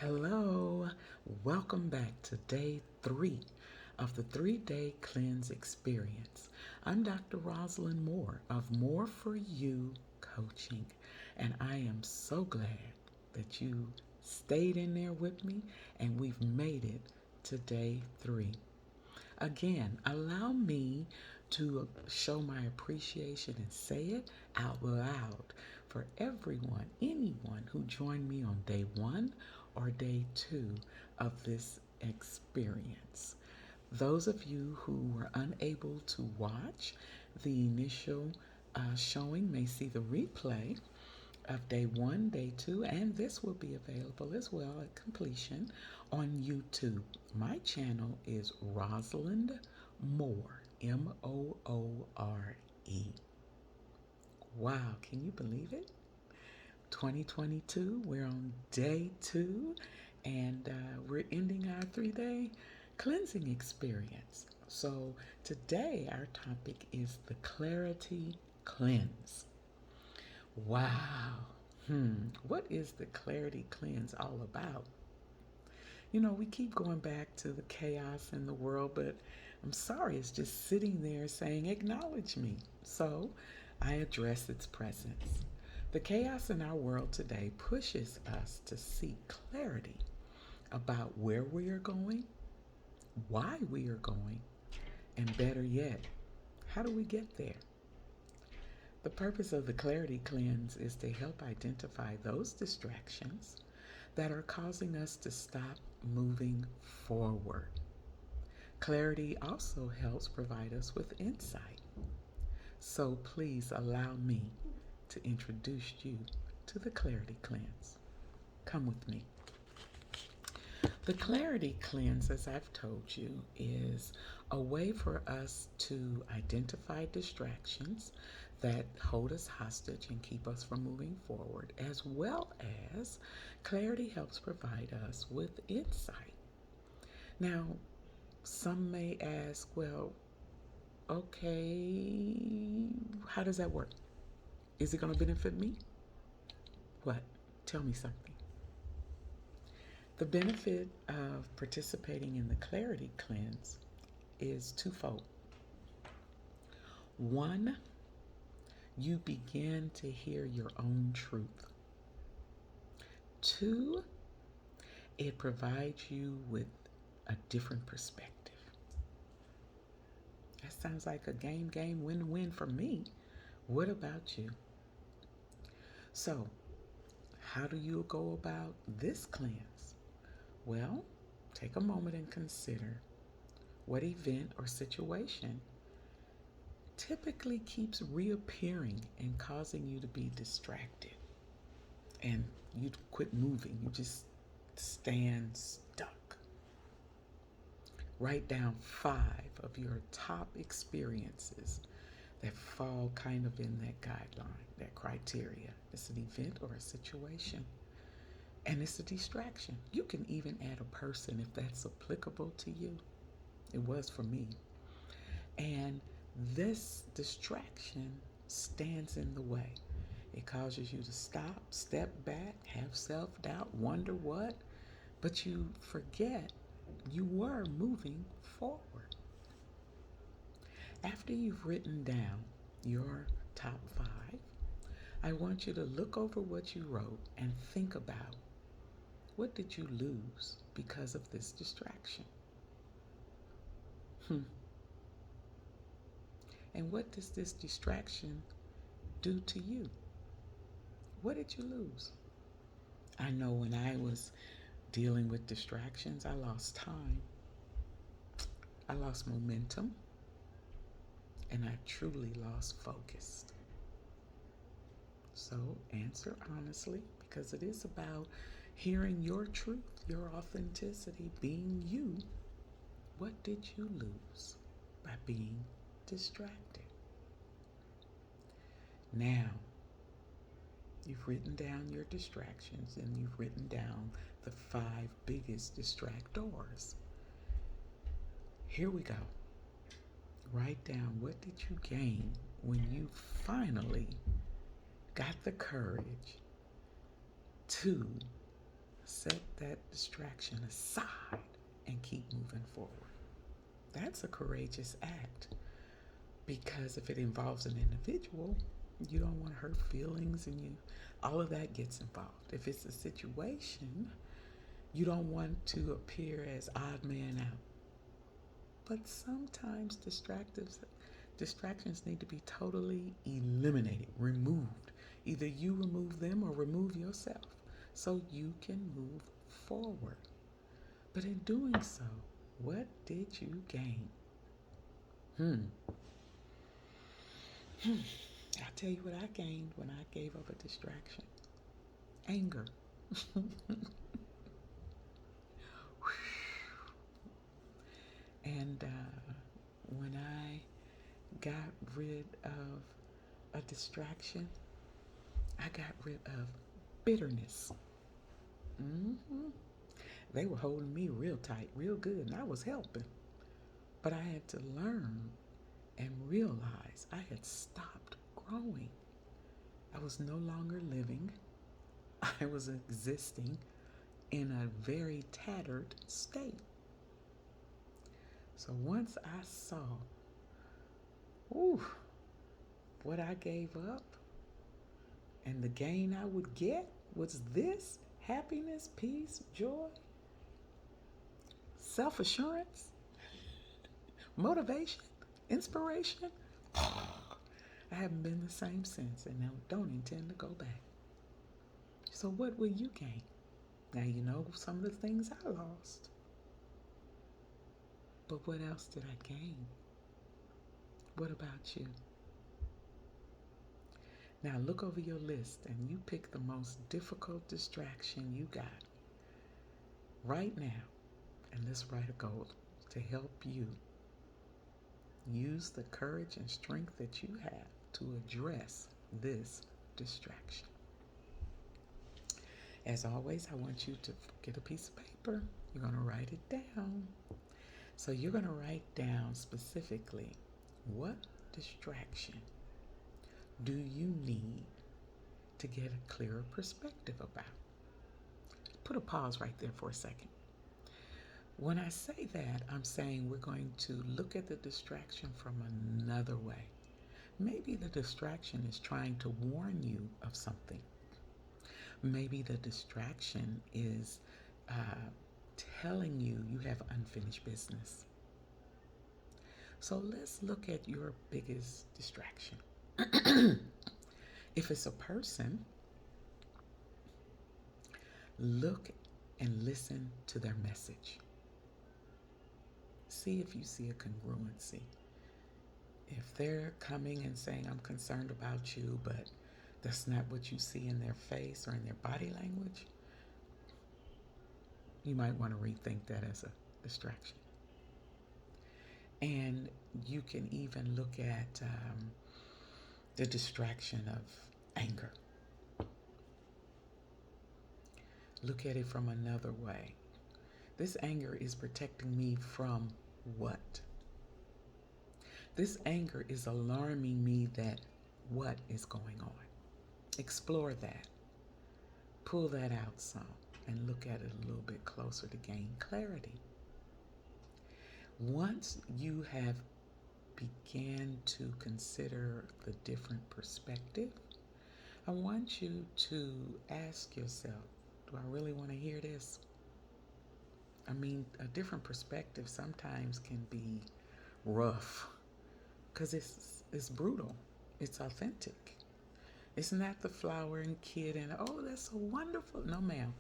Hello, welcome back to day 3 of the 3-day cleanse experience. I'm Dr. Rosalind Moore of More for You Coaching, and I am so glad that you stayed in there with me and we've made it to day 3. Again, allow me to show my appreciation and say it out loud for anyone who joined me on day 1 or day 2 of this experience. Those of you who were unable to watch the initial showing may see the replay of day 1, day 2, and this will be available as well at completion on YouTube. My channel is Rosalind Moore, Moore. Wow, can you believe it? 2022, we're on day 2, and we're ending our 3-day cleansing experience. So today, our topic is the Clarity Cleanse. Wow. What is the Clarity Cleanse all about? You know, we keep going back to the chaos in the world, but I'm sorry, it's just sitting there saying, acknowledge me. So I address its presence. The chaos in our world today pushes us to seek clarity about where we are going, why we are going, and better yet, how do we get there? The purpose of the Clarity Cleanse is to help identify those distractions that are causing us to stop moving forward. Clarity also helps provide us with insight. So please allow me to introduce you to the Clarity Cleanse. Come with me. The Clarity Cleanse, as I've told you, is a way for us to identify distractions that hold us hostage and keep us from moving forward, as well as clarity helps provide us with insight. Now, some may ask, well, okay, how does that work? Is it going to benefit me? What? Tell me something. The benefit of participating in the Clarity Cleanse is twofold. One, you begin to hear your own truth. Two, it provides you with a different perspective. That sounds like a game, win-win for me. What about you? So, how do you go about this cleanse? Well, take a moment and consider what event or situation typically keeps reappearing and causing you to be distracted. And you quit moving, you just stand stuck. Write down 5 of your top experiences that fall kind of in that guideline, that criteria. It's an event or a situation. And it's a distraction. You can even add a person if that's applicable to you. It was for me. And this distraction stands in the way. It causes you to stop, step back, have self-doubt, wonder what, but you forget you were moving forward. After you've written down your top 5, I want you to look over what you wrote and think about, what did you lose because of this distraction? And what does this distraction do to you? What did you lose? I know when I was dealing with distractions, I lost time, I lost momentum, and I truly lost focus. So answer honestly, because it is about hearing your truth, your authenticity, being you. What did you lose by being distracted? Now, you've written down your distractions and you've written down the 5 biggest distractors. Here we go. Write down, what did you gain when you finally got the courage to set that distraction aside and keep moving forward. That's a courageous act because if it involves an individual, you don't want to hurt feelings and all of that gets involved. If it's a situation, you don't want to appear as odd man out. But sometimes distractions need to be totally eliminated, removed. Either you remove them or remove yourself so you can move forward. But in doing so, what did you gain? I'll tell you what I gained when I gave up a distraction. Anger. And when I got rid of a distraction, I got rid of bitterness. They were holding me real tight, real good, and I was helping. But I had to learn and realize I had stopped growing. I was no longer living. I was existing in a very tattered state. So once I saw, what I gave up and the gain I would get was this happiness, peace, joy, self assurance, motivation, inspiration. I haven't been the same since and I don't intend to go back. So, what will you gain? Now, you know some of the things I lost. But what else did I gain? What about you? Now, look over your list and you pick the most difficult distraction you got right now. And let's write a goal to help you use the courage and strength that you have to address this distraction. As always, I want you to get a piece of paper. You're going to write it down. So you're going to write down specifically what distraction do you need to get a clearer perspective about. Put a pause right there for a second. When I say that, I'm saying we're going to look at the distraction from another way. Maybe the distraction is trying to warn you of something. Maybe the distraction is telling you have unfinished business. So let's look at your biggest distraction. If it's a person, look and listen to their message. See if you see a congruency. If they're coming and saying, I'm concerned about you, but that's not what you see in their face or in their body language, you might want to rethink that as a distraction. And you can even look at the distraction of anger. Look at it from another way. This anger is protecting me from what? This anger is alarming me that what is going on? Explore that. Pull that out some and look at it a little bit closer to gain clarity. Once you have began to consider the different perspective, I want you to ask yourself, do I really want to hear this? I mean, a different perspective sometimes can be rough because it's brutal. It's authentic. It's not the flowering kid and, oh, that's so wonderful. No, ma'am.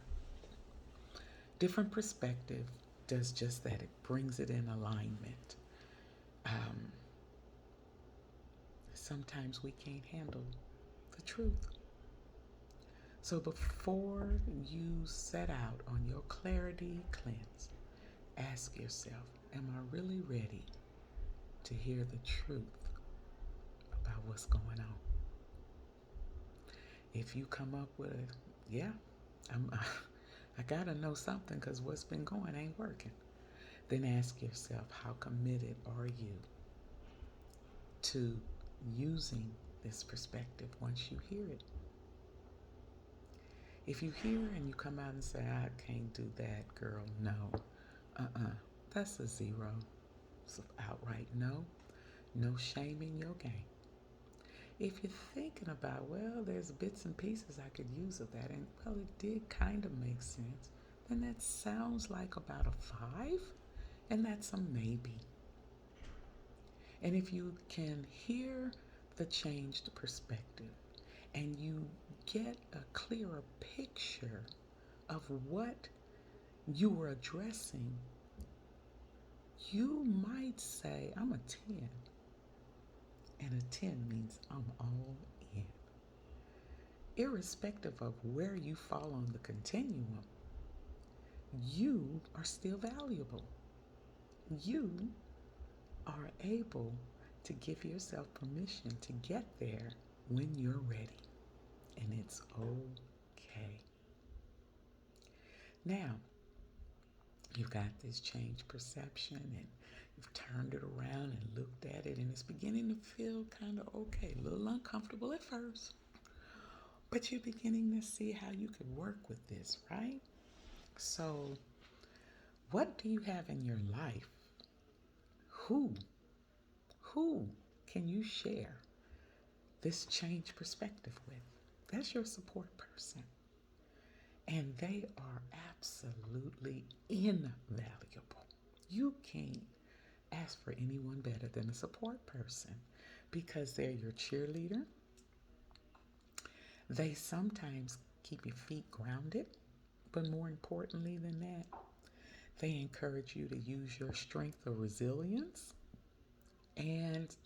Different perspective does just that. It brings it in alignment. Sometimes we can't handle the truth. So before you set out on your clarity cleanse, ask yourself, am I really ready to hear the truth about what's going on? If you come up with, I gotta know something because what's been going ain't working, then ask yourself, how committed are you to using this perspective once you hear it? If you hear and you come out and say, I can't do that, girl, no. That's a zero. It's an outright no. No shame in your game. If you're thinking about, well, there's bits and pieces I could use of that, and well, it did kind of make sense, then that sounds like about a five, and that's a maybe. And if you can hear the changed perspective and you get a clearer picture of what you were addressing, you might say, I'm a 10. And a 10 means I'm all in. Irrespective of where you fall on the continuum, you are still valuable. You are able to give yourself permission to get there when you're ready. And it's okay. Now, you've got this changed perception and you've turned it around and looked at it, and it's beginning to feel kind of okay, a little uncomfortable at first, but you're beginning to see how you could work with this, right? So, what do you have in your life? Who can you share this changed perspective with? That's your support person. And they are absolutely invaluable. You can't ask for anyone better than a support person because they're your cheerleader. They sometimes keep your feet grounded, but more importantly than that, they encourage you to use your strength of resilience and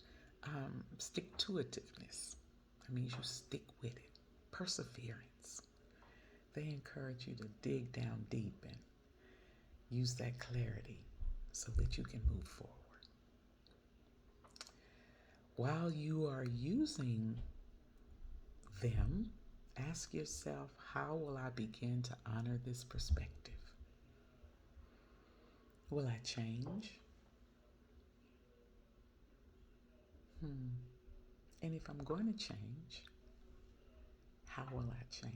stick to itiveness. That means you stick with it. Perseverance. They encourage you to dig down deep and use that clarity so that you can move forward. While you are using them, ask yourself, how will I begin to honor this perspective? Will I change? And if I'm going to change, how will I change?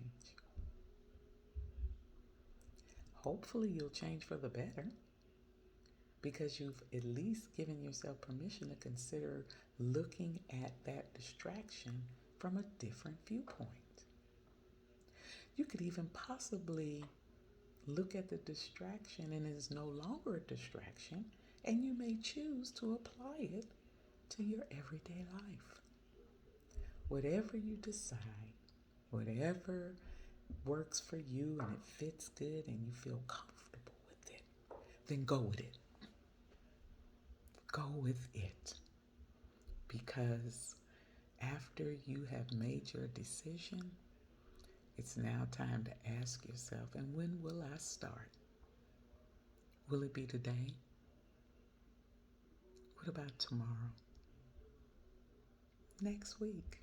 Hopefully you'll change for the better because you've at least given yourself permission to consider looking at that distraction from a different viewpoint. You could even possibly look at the distraction and it is no longer a distraction, and you may choose to apply it to your everyday life. Whatever you decide, whatever works for you and it fits good and you feel comfortable with it, then go with it. Go with it. Because after you have made your decision, it's now time to ask yourself, and when will I start? Will it be today? What about tomorrow? Next week?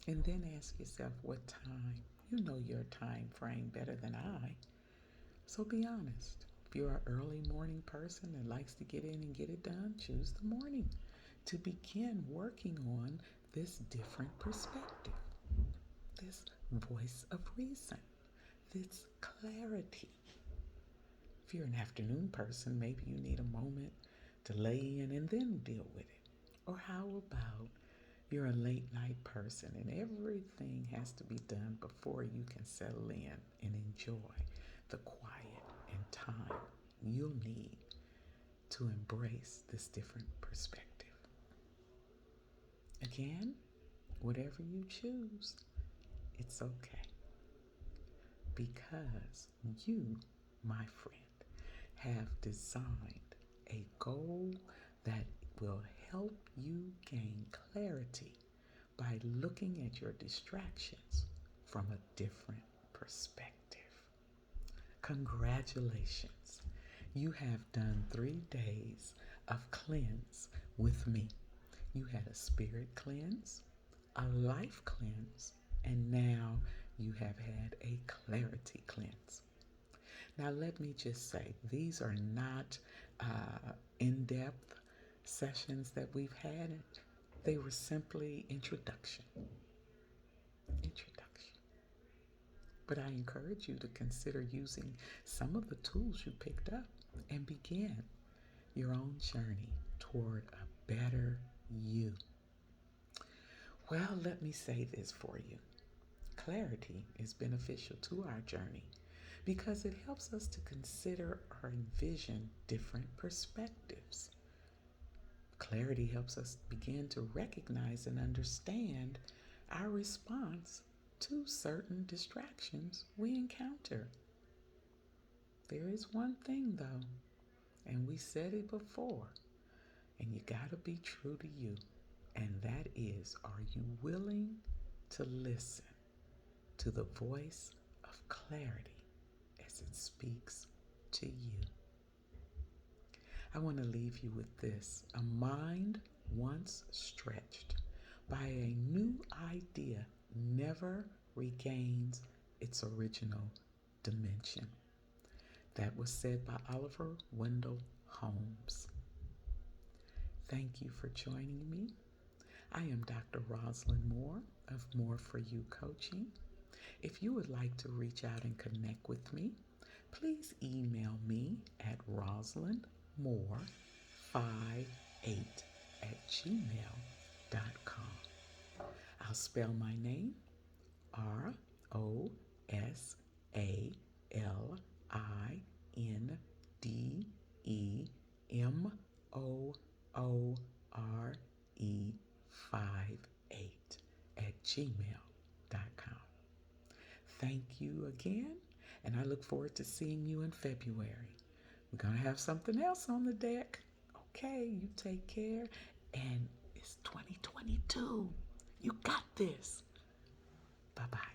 And then ask yourself what time. You know your time frame better than I. So be honest. If you're an early morning person that likes to get in and get it done, choose the morning to begin working on this different perspective, this voice of reason, this clarity. If you're an afternoon person, maybe you need a moment to lay in and then deal with it. Or how about you're a late night person and everything has to be done before you can settle in and enjoy the quiet and time you'll need to embrace this different perspective. Again, whatever you choose, it's okay. Because you, my friend, have designed a goal that will help you gain clarity by looking at your distractions from a different perspective. Congratulations. You have done 3 days of cleanse with me. You had a spirit cleanse, a life cleanse, and now you have had a clarity cleanse. Now, let me just say, these are not in-depth sessions that we've had. They were simply introduction. Introduction. But I encourage you to consider using some of the tools you picked up and begin your own journey toward a better you. Well, let me say this for you. Clarity is beneficial to our journey because it helps us to consider or envision different perspectives. Clarity helps us begin to recognize and understand our response to certain distractions we encounter. There is one thing though, and we said it before, and you got to be true to you, and that is, are you willing to listen to the voice of clarity as it speaks to you? I want to leave you with this. A mind once stretched by a new idea never regains its original dimension. That was said by Oliver Wendell Holmes. Thank you for joining me. I am Dr. Rosalind Moore of More For You Coaching. If you would like to reach out and connect with me, please email me at rosalindmoore58@gmail.com. I'll spell my name ROSALINDMOORE58@gmail.com. Thank you again, and I look forward to seeing you in February. We're going to have something else on the deck. Okay, you take care, and it's 2022. You got this. Bye-bye.